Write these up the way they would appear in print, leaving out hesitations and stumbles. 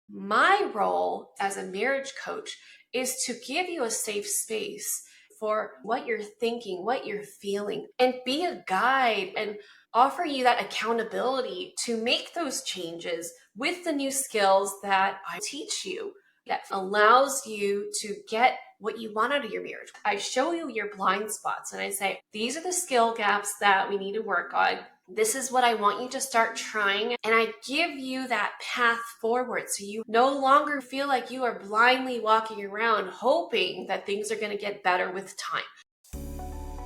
My role as a marriage coach is to give you a safe space for what you're thinking, what you're feeling, and be a guide and offer you that accountability to make those changes with the new skills that I teach you that allows you to get what you want out of your marriage. I show you your blind spots and I say, these are the skill gaps that we need to work on. This is what I want you to start trying. And I give you that path forward so you no longer feel like you are blindly walking around hoping that things are going to get better with time.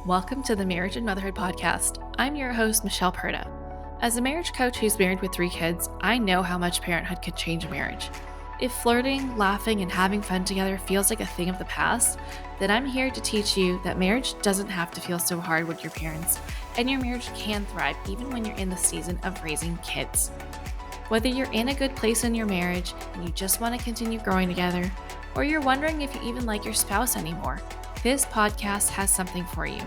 Welcome to the Marriage and Motherhood Podcast. I'm your host, Michelle Perda. As a marriage coach who's married with 3 kids, I know how much parenthood could change a marriage. If flirting, laughing, and having fun together feels like a thing of the past, then I'm here to teach you that marriage doesn't have to feel so hard with your parents, and your marriage can thrive even when you're in the season of raising kids. Whether you're in a good place in your marriage and you just want to continue growing together, or you're wondering if you even like your spouse anymore, this podcast has something for you.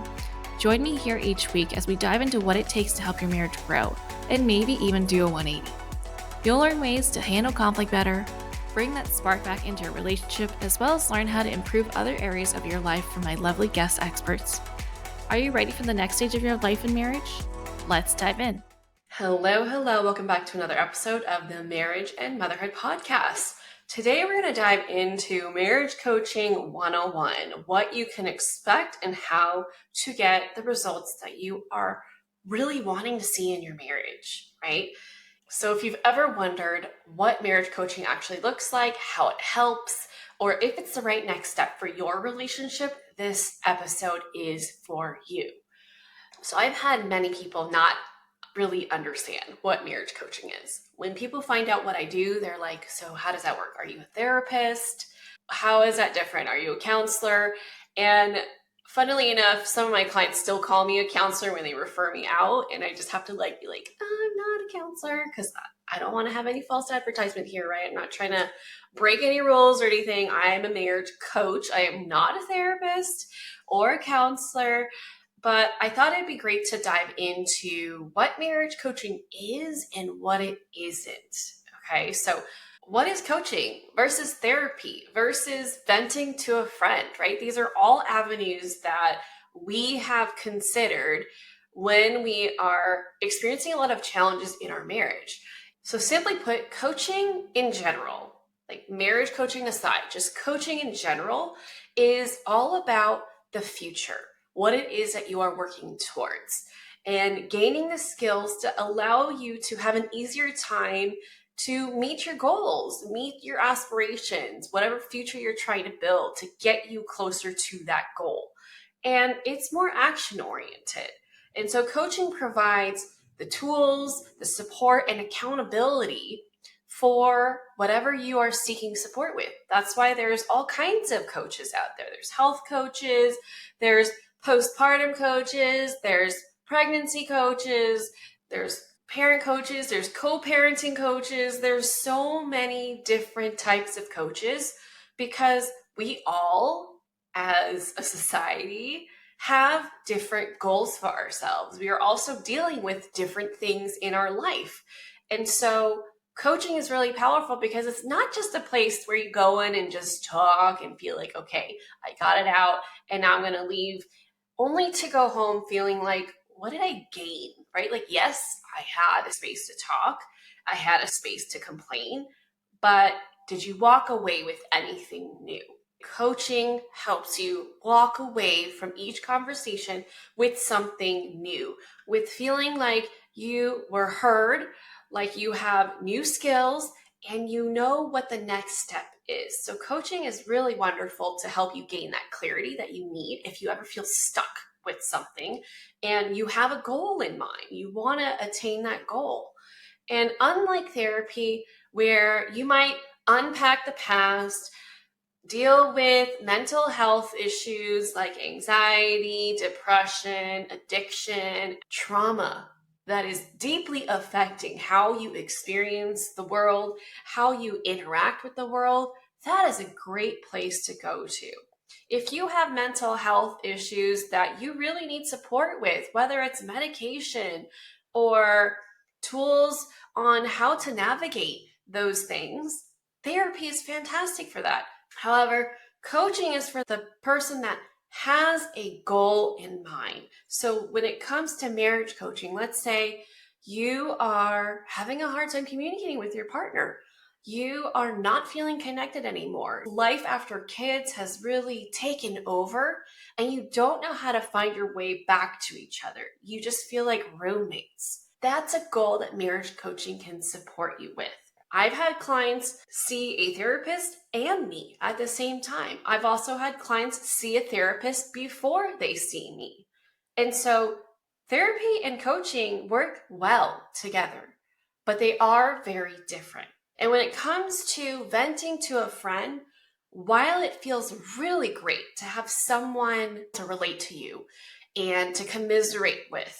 Join me here each week as we dive into what it takes to help your marriage grow, and maybe even do a 180. You'll learn ways to handle conflict better, bring that spark back into your relationship, as well as learn how to improve other areas of your life from my lovely guest experts. Are you ready for the next stage of your life in marriage? Let's dive in. Hello. Welcome back to another episode of the Marriage and Motherhood Podcast. Today we're going to dive into Marriage Coaching 101, what you can expect and how to get the results that you are really wanting to see in your marriage, right? So if you've ever wondered what marriage coaching actually looks like, how it helps, or if it's the right next step for your relationship, this episode is for you. So I've had many people not really understand what marriage coaching is. When people find out what I do, they're like, so how does that work? Are you a therapist? How is that different? Are you a counselor? And funnily enough, some of my clients still call me a counselor when they refer me out. And I just have to be like, I'm not a counselor because I don't want to have any false advertisement here, right? I'm not trying to break any rules or anything. I am a marriage coach. I am not a therapist or a counselor. But I thought it'd be great to dive into what marriage coaching is and what it isn't. Okay, so what is coaching versus therapy versus venting to a friend, right? These are all avenues that we have considered when we are experiencing a lot of challenges in our marriage. So simply put, coaching in general, like marriage coaching aside, just coaching in general is all about the future, what it is that you are working towards, and gaining the skills to allow you to have an easier time to meet your goals, meet your aspirations, whatever future you're trying to build to get you closer to that goal. And it's more action oriented. And so coaching provides the tools, the support, and accountability for whatever you are seeking support with. That's why there's all kinds of coaches out there. There's health coaches, there's postpartum coaches, there's pregnancy coaches, there's parent coaches, there's co-parenting coaches. There's so many different types of coaches because we all, as a society, have different goals for ourselves. We are also dealing with different things in our life. And so coaching is really powerful because it's not just a place where you go in and just talk and feel like, okay, I got it out and now I'm going to leave, only to go home feeling like, what did I gain, right? Like, yes, I had a space to talk. I had a space to complain, but did you walk away with anything new? Coaching helps you walk away from each conversation with something new, with feeling like you were heard, like you have new skills, and you know what the next step is. So coaching is really wonderful to help you gain that clarity that you need if you ever feel stuck with something and you have a goal in mind. You want to attain that goal. And unlike therapy, where you might unpack the past, deal with mental health issues like anxiety, depression, addiction, trauma that is deeply affecting how you experience the world, how you interact with the world, that is a great place to go to. If you have mental health issues that you really need support with, whether it's medication or tools on how to navigate those things, Therapy is fantastic for that. However, coaching is for the person that has a goal in mind. So when it comes to marriage coaching, let's say you are having a hard time communicating with your partner. You are not feeling connected anymore. Life after kids has really taken over, and you don't know how to find your way back to each other. You just feel like roommates. That's a goal that marriage coaching can support you with. I've had clients see a therapist and me at the same time. I've also had clients see a therapist before they see me. And so therapy and coaching work well together, but they are very different. And when it comes to venting to a friend, while it feels really great to have someone to relate to you and to commiserate with,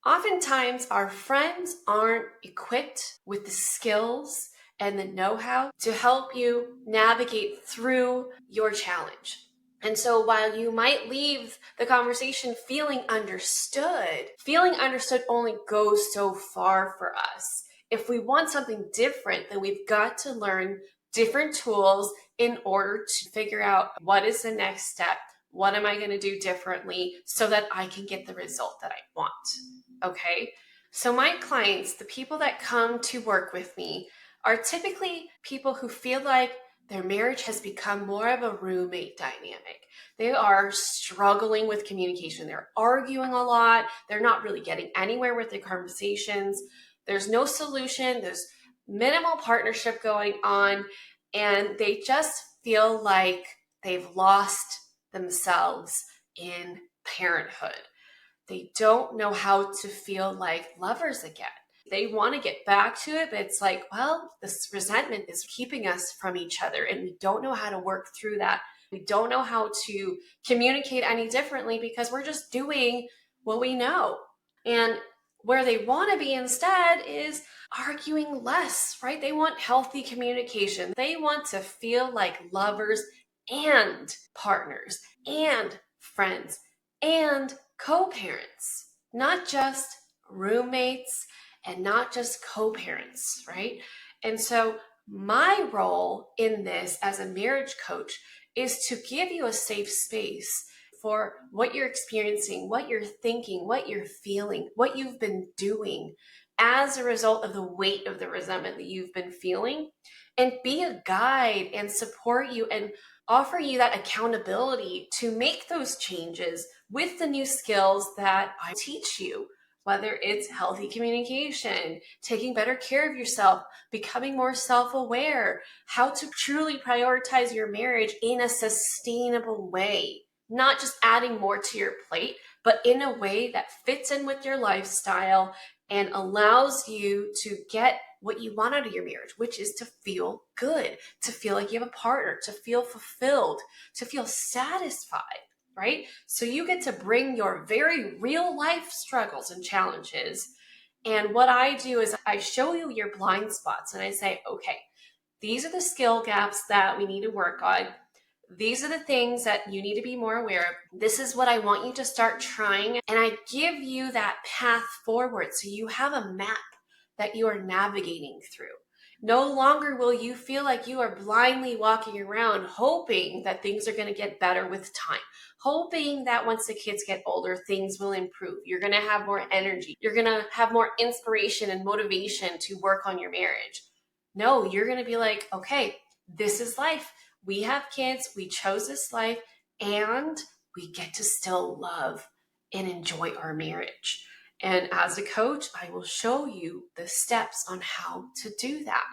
oftentimes our friends aren't equipped with the skills and the know-how to help you navigate through your challenge. And so while you might leave the conversation feeling understood only goes so far for us. If we want something different, then we've got to learn different tools in order to figure out what is the next step. What am I going to do differently so that I can get the result that I want? Okay. So my clients, the people that come to work with me, are typically people who feel like their marriage has become more of a roommate dynamic. They are struggling with communication. They're arguing a lot. They're not really getting anywhere with their conversations. There's no solution. There's minimal partnership going on. And they just feel like they've lost themselves in parenthood. They don't know how to feel like lovers again. They want to get back to it, but it's like, well, this resentment is keeping us from each other, and we don't know how to work through that. We don't know how to communicate any differently because we're just doing what we know. And where they want to be instead is arguing less, right? They want healthy communication. They want to feel like lovers and partners and friends and co-parents, not just roommates and not just co-parents, right? And so my role in this as a marriage coach is to give you a safe space for what you're experiencing, what you're thinking, what you're feeling, what you've been doing as a result of the weight of the resentment that you've been feeling, and be a guide and support you and offer you that accountability to make those changes with the new skills that I teach you, whether it's healthy communication, taking better care of yourself, becoming more self-aware, how to truly prioritize your marriage in a sustainable way, not just adding more to your plate, but in a way that fits in with your lifestyle and allows you to get what you want out of your marriage, which is to feel good, to feel like you have a partner, to feel fulfilled, to feel satisfied, right? So you get to bring your very real life struggles and challenges. And what I do is I show you your blind spots and I say, okay, these are the skill gaps that we need to work on. These are the things that you need to be more aware of. This is what I want you to start trying. And I give you that path forward so you have a map that you are navigating through. No longer will you feel like you are blindly walking around hoping that things are going to get better with time, hoping that once the kids get older, things will improve. You're going to have more energy. You're going to have more inspiration and motivation to work on your marriage. No, you're going to be like, okay, this is life. We have kids. We chose this life, and we get to still love and enjoy our marriage. And as a coach, I will show you the steps on how to do that.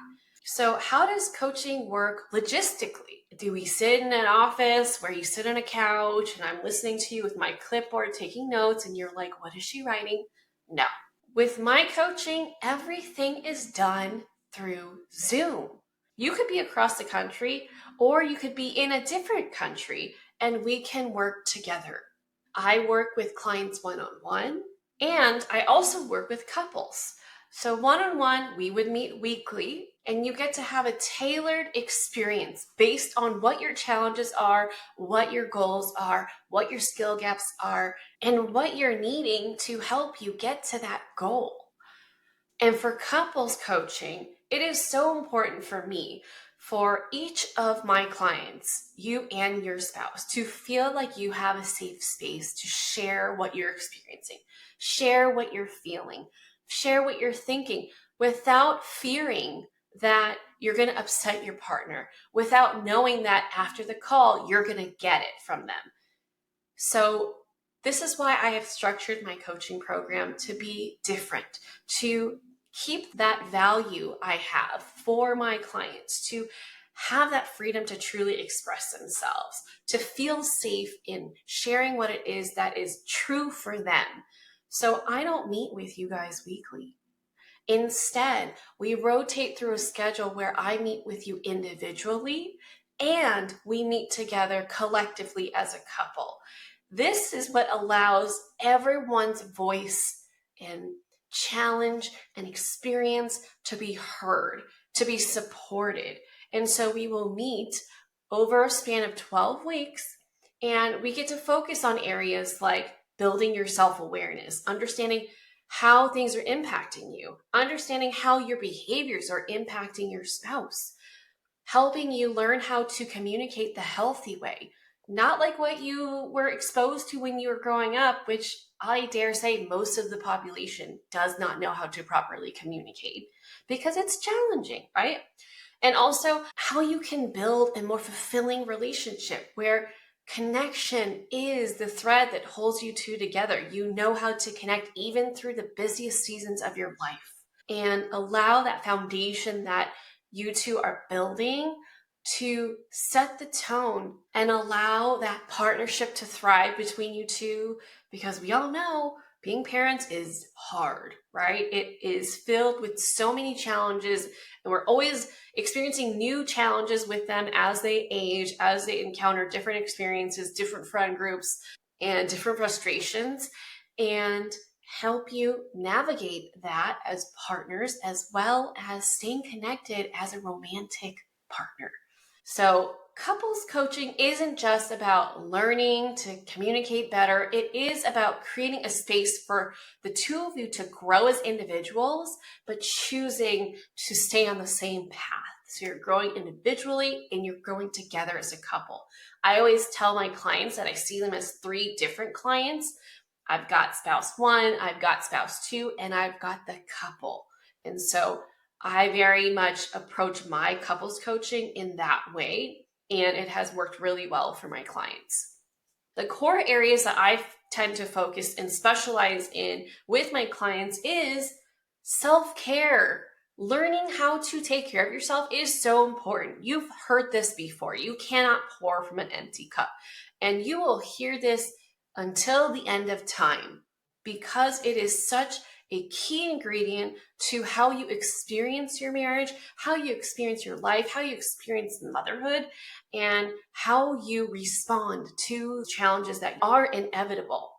So how does coaching work logistically? Do we sit in an office where you sit on a couch and I'm listening to you with my clipboard taking notes and you're like, what is she writing? No. With my coaching, everything is done through Zoom. You could be across the country or you could be in a different country and we can work together. I work with clients one-on-one. And I also work with couples. So one-on-one, we would meet weekly, and you get to have a tailored experience based on what your challenges are, what your goals are, what your skill gaps are, and what you're needing to help you get to that goal. And for couples coaching, it is so important for me for each of my clients, you and your spouse, to feel like you have a safe space to share what you're experiencing, share what you're feeling, share what you're thinking without fearing that you're going to upset your partner, without knowing that after the call, you're going to get it from them. So this is why I have structured my coaching program to be different, to keep that value I have for my clients, to have that freedom to truly express themselves, to feel safe in sharing what it is that is true for them. So I don't meet with you guys weekly. Instead, we rotate through a schedule where I meet with you individually and we meet together collectively as a couple. This is what allows everyone's voice and challenge and experience to be heard, to be supported. And so we will meet over a span of 12 weeks, and we get to focus on areas like building your self-awareness, understanding how things are impacting you, understanding how your behaviors are impacting your spouse, helping you learn how to communicate the healthy way, not like what you were exposed to when you were growing up, which I dare say most of the population does not know how to properly communicate because it's challenging, right? And also how you can build a more fulfilling relationship where connection is the thread that holds you two together. You know how to connect even through the busiest seasons of your life, and allow that foundation that you two are building to set the tone and allow that partnership to thrive between you two, because we all know being parents is hard, right? It is filled with so many challenges, and we're always experiencing new challenges with them as they age, as they encounter different experiences, different friend groups, and different frustrations, and help you navigate that as partners, as well as staying connected as a romantic partner. So couples coaching isn't just about learning to communicate better. It is about creating a space for the two of you to grow as individuals, but choosing to stay on the same path. So you're growing individually and you're growing together as a couple. I always tell my clients that I see them as three different clients. I've got spouse one, I've got spouse two, and I've got the couple. And so I very much approach my couples coaching in that way, and it has worked really well for my clients. The core areas that I tend to focus and specialize in with my clients is self-care. Learning how to take care of yourself is so important. You've heard this before. You cannot pour from an empty cup. And you will hear this until the end of time, because it is such a key ingredient to how you experience your marriage, how you experience your life, how you experience motherhood, and how you respond to challenges that are inevitable.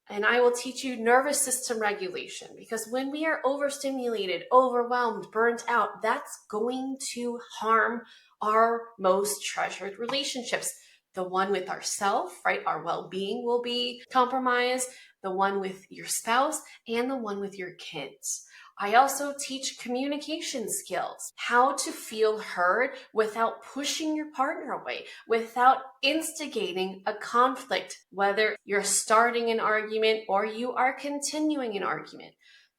And I will teach you nervous system regulation, because when we are overstimulated, overwhelmed, burnt out, that's going to harm our most treasured relationships. The one with ourself, right? Our well-being will be compromised, the one with your spouse, and the one with your kids. I also teach communication skills, how to feel heard without pushing your partner away, without instigating a conflict, whether you're starting an argument or you are continuing an argument.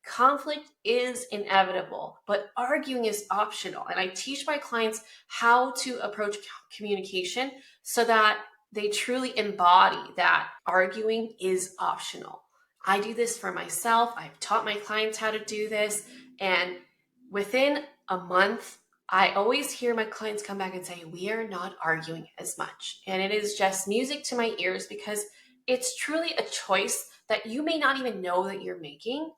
Conflict is inevitable, but arguing is optional. And I teach my clients how to approach communication so that they truly embody that arguing is optional. I do this for myself. I've taught my clients how to do this. And within a month, I always hear my clients come back and say, we are not arguing as much. And it is just music to my ears, because it's truly a choice that you may not even know that you're making.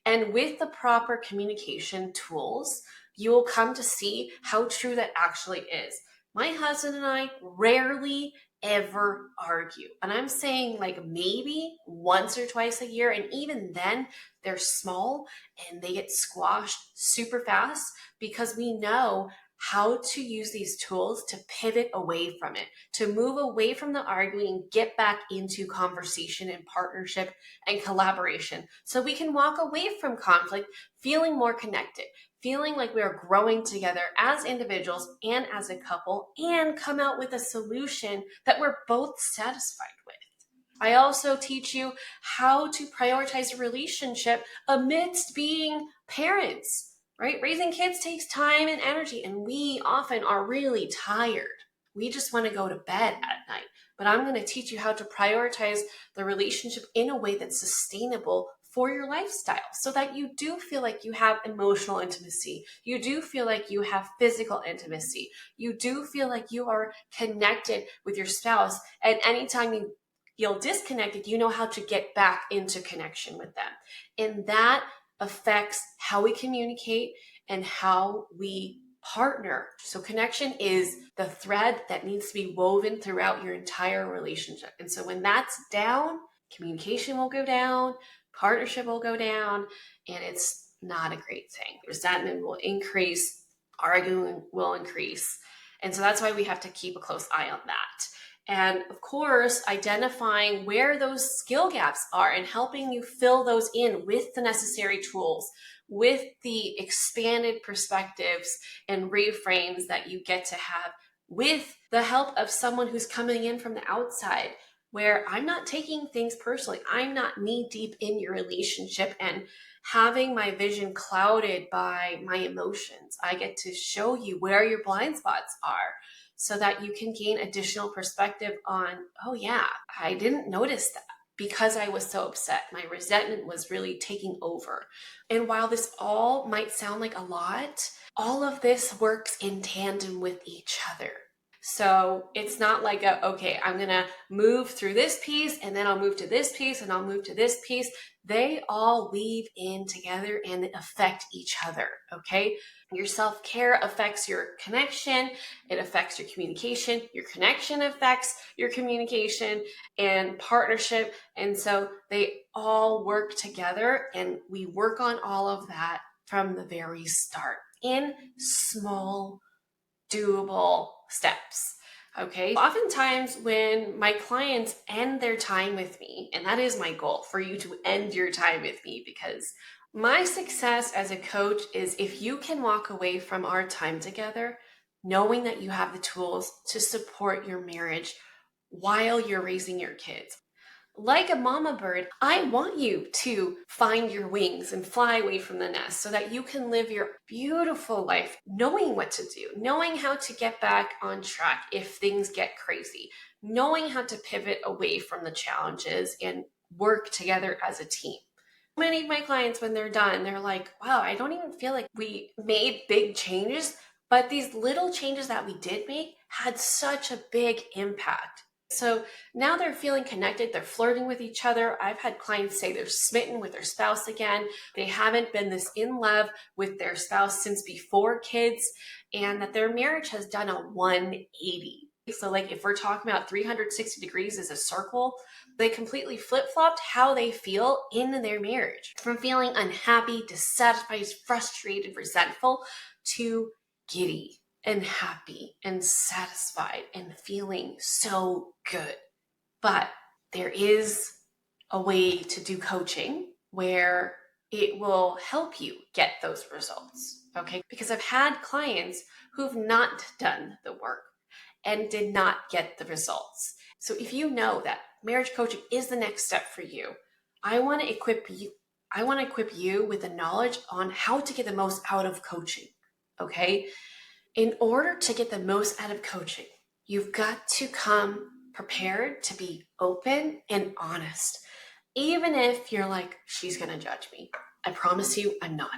And with the proper communication tools, you will come to see how true that actually is. My husband and I rarely ever argue. And I'm saying like maybe once or twice a year. And even then, they're small and they get squashed super fast, because we know how to use these tools to pivot away from it, to move away from the arguing, get back into conversation and partnership and collaboration, so we can walk away from conflict feeling more connected, feeling like we are growing together as individuals and as a couple and come out with a solution that we're both satisfied with. I also teach you how to prioritize a relationship amidst being parents, right? Raising kids takes time and energy, and we often are really tired. We just want to go to bed at night. But I'm going to teach you how to prioritize the relationship in a way that's sustainable for your lifestyle so that you do feel like you have emotional intimacy. You do feel like you have physical intimacy. You do feel like you are connected with your spouse. And anytime you feel disconnected, you know how to get back into connection with them. And that affects how we communicate and how we partner. So connection is the thread that needs to be woven throughout your entire relationship. And so when that's down, communication will go down, partnership will go down, and it's not a great thing. Resentment will increase, arguing will increase. And so that's why we have to keep a close eye on that. And of course, identifying where those skill gaps are and helping you fill those in with the necessary tools, with the expanded perspectives and reframes that you get to have with the help of someone who's coming in from the outside, where I'm not taking things personally. I'm not knee deep in your relationship and having my vision clouded by my emotions. I get to show you where your blind spots are so that you can gain additional perspective on, oh yeah, I didn't notice that because I was so upset. My resentment was really taking over. And while this all might sound like a lot, all of this works in tandem with each other. So it's not like okay, I'm going to move through this piece and then I'll move to this piece and I'll move to this piece. They all weave in together and affect each other, okay? Your self-care affects your connection. It affects your communication. Your connection affects your communication and partnership. And so they all work together, and we work on all of that from the very start in small, doable steps. Okay. Oftentimes when my clients end their time with me, and that is my goal for you to end your time with me, because my success as a coach is if you can walk away from our time together knowing that you have the tools to support your marriage while you're raising your kids. Like a mama bird, I want you to find your wings and fly away from the nest so that you can live your beautiful life knowing what to do, knowing how to get back on track if things get crazy, knowing how to pivot away from the challenges and work together as a team. Many of my clients, when they're done, they're like, wow, I don't even feel like we made big changes, but these little changes that we did make had such a big impact. So now they're feeling connected. They're flirting with each other. I've had clients say they're smitten with their spouse again. They haven't been this in love with their spouse since before kids, and that their marriage has done a 180. So like if we're talking about 360 degrees as a circle, they completely flip-flopped how they feel in their marriage. From feeling unhappy, dissatisfied, frustrated, resentful, to giddy and happy and satisfied and feeling so good. But there is a way to do coaching where it will help you get those results, okay? Because I've had clients who've not done the work and did not get the results. So if you know that marriage coaching is the next step for you, I want to equip you with the knowledge on how to get the most out of coaching, okay? In order to get the most out of coaching, you've got to come prepared to be open and honest. Even if you're like, she's going to judge me. I promise you, I'm not.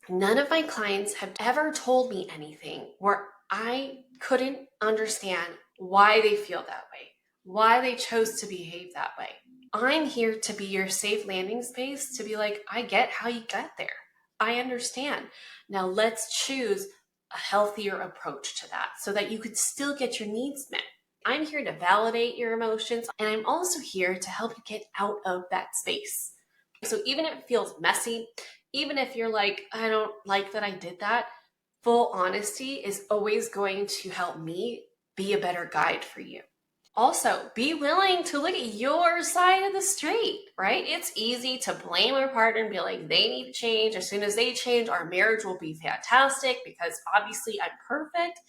None of my clients have ever told me anything where I couldn't understand why they feel that way, why they chose to behave that way. I'm here to be your safe landing space to be like, I get how you got there. I understand. Now let's choose a healthier approach to that so that you could still get your needs met. I'm here to validate your emotions, and I'm also here to help you get out of that space. So even if it feels messy, even if you're like, I don't like that I did that, full honesty is always going to help me be a better guide for you. Also, be willing to look at your side of the street, right? It's easy to blame our partner and be like, they need to change. As soon as they change, our marriage will be fantastic because obviously I'm perfect.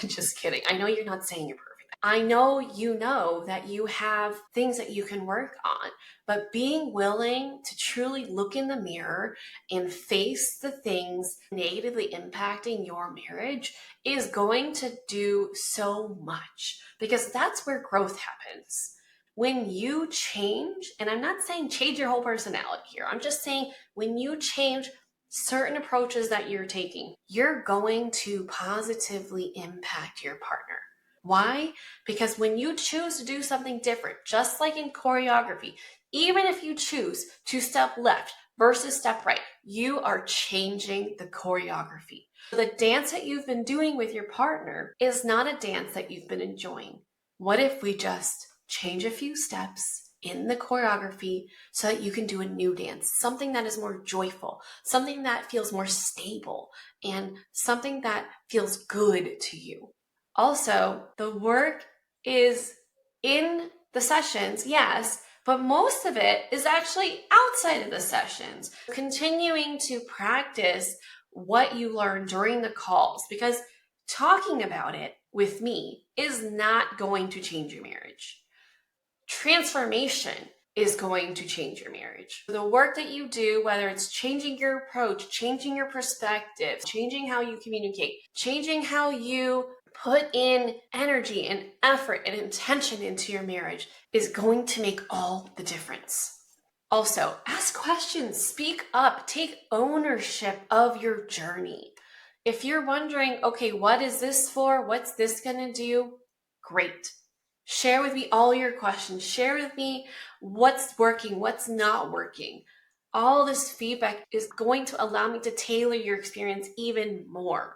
Just kidding. I know you're not saying you're perfect. I know you know that you have things that you can work on, but being willing to truly look in the mirror and face the things negatively impacting your marriage is going to do so much because that's where growth happens. When you change, and I'm not saying change your whole personality here, I'm just saying when you change certain approaches that you're taking, you're going to positively impact your partner. Why? Because when you choose to do something different, just like in choreography, even if you choose to step left versus step right, you are changing the choreography. The dance that you've been doing with your partner is not a dance that you've been enjoying. What if we just change a few steps in the choreography so that you can do a new dance, something that is more joyful, something that feels more stable, and something that feels good to you? Also, the work is in the sessions, yes, but most of it is actually outside of the sessions. Continuing to practice what you learn during the calls, because talking about it with me is not going to change your marriage. Transformation is going to change your marriage. The work that you do, whether it's changing your approach, changing your perspective, changing how you communicate, changing how you put in energy and effort and intention into your marriage, is going to make all the difference. Also, ask questions, speak up, take ownership of your journey. If you're wondering, okay, what is this for? What's this going to do? Great. Share with me all your questions. Share with me what's working, what's not working. All this feedback is going to allow me to tailor your experience even more.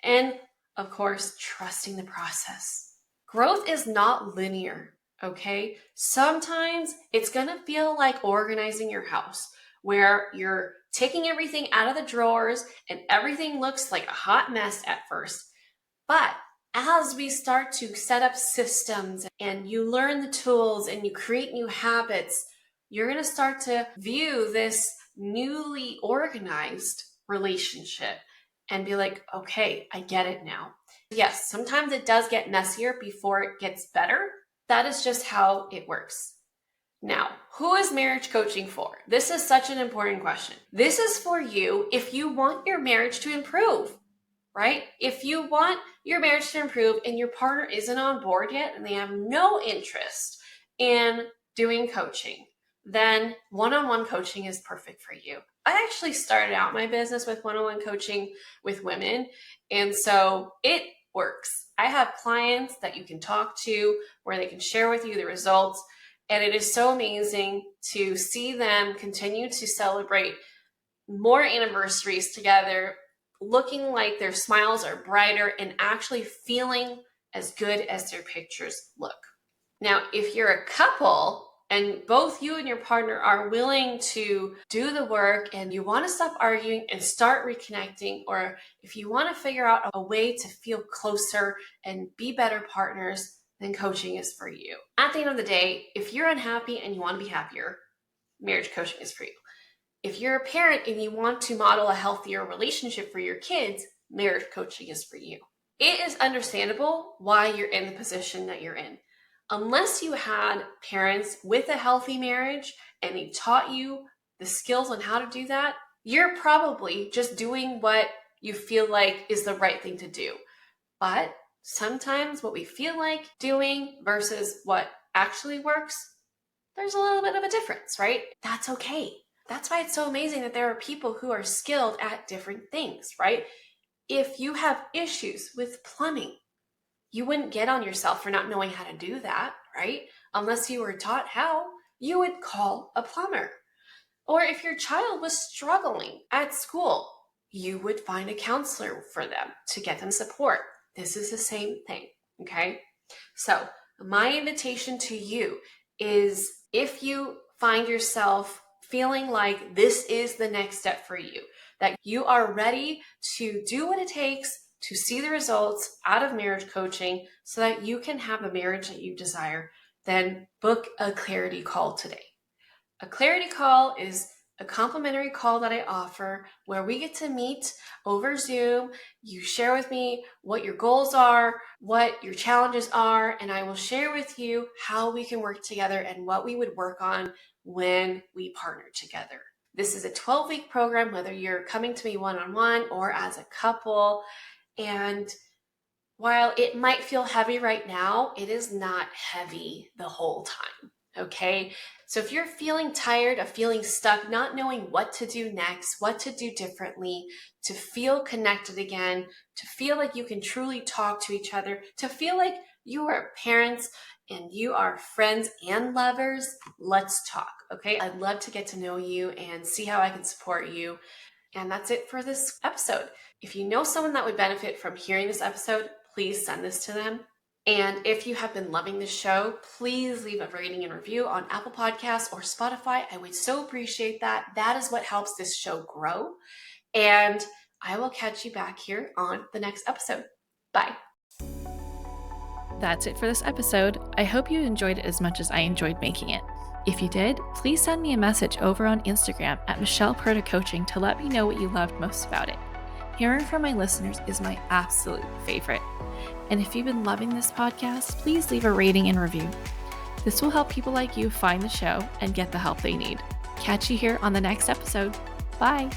And of course, trusting the process. Growth is not linear, okay? Sometimes it's going to feel like organizing your house, where you're taking everything out of the drawers and everything looks like a hot mess at first. But as we start to set up systems and you learn the tools and you create new habits, you're going to start to view this newly organized relationship and be like, okay, I get it now. Yes, sometimes it does get messier before it gets better. That is just how it works. Now, who is marriage coaching for? This is such an important question. This is for you if you want your marriage to improve, right? If you want your marriage to improve and your partner isn't on board yet and they have no interest in doing coaching, then one-on-one coaching is perfect for you. I actually started out my business with one-on-one coaching with women, and so it works. I have clients that you can talk to where they can share with you the results, and it is so amazing to see them continue to celebrate more anniversaries together, looking like their smiles are brighter and actually feeling as good as their pictures look. Now, if you're a couple and both you and your partner are willing to do the work and you want to stop arguing and start reconnecting, or if you want to figure out a way to feel closer and be better partners, then coaching is for you. At the end of the day, if you're unhappy and you want to be happier, marriage coaching is for you. If you're a parent and you want to model a healthier relationship for your kids, marriage coaching is for you. It is understandable why you're in the position that you're in. Unless you had parents with a healthy marriage and they taught you the skills on how to do that, you're probably just doing what you feel like is the right thing to do. But sometimes what we feel like doing versus what actually works, there's a little bit of a difference, right? That's okay. That's why it's so amazing that there are people who are skilled at different things, right? If you have issues with plumbing, you wouldn't get on yourself for not knowing how to do that, right? Unless you were taught how, you would call a plumber. Or if your child was struggling at school, you would find a counselor for them to get them support. This is the same thing, okay? So my invitation to you is, if you find yourself feeling like this is the next step for you, that you are ready to do what it takes to see the results out of marriage coaching so that you can have a marriage that you desire, then book a clarity call today. A clarity call is a complimentary call that I offer where we get to meet over Zoom. You share with me what your goals are, what your challenges are, and I will share with you how we can work together and what we would work on when we partner together. This is a 12-week program, whether you're coming to me one-on-one or as a couple. And while it might feel heavy right now, it is not heavy the whole time. Okay, so if you're feeling tired of feeling stuck, not knowing what to do next, what to do differently, to feel connected again, to feel like you can truly talk to each other, to feel like you are parents and you are friends and lovers, let's talk, okay? I'd love to get to know you and see how I can support you. And that's it for this episode. If you know someone that would benefit from hearing this episode, please send this to them. And if you have been loving the show, please leave a rating and review on Apple Podcasts or Spotify. I would so appreciate that. That is what helps this show grow. And I will catch you back here on the next episode. Bye. That's it for this episode. I hope you enjoyed it as much as I enjoyed making it. If you did, please send me a message over on Instagram at Michelle Perda Coaching to let me know what you loved most about it. Hearing from my listeners is my absolute favorite. And if you've been loving this podcast, please leave a rating and review. This will help people like you find the show and get the help they need. Catch you here on the next episode. Bye.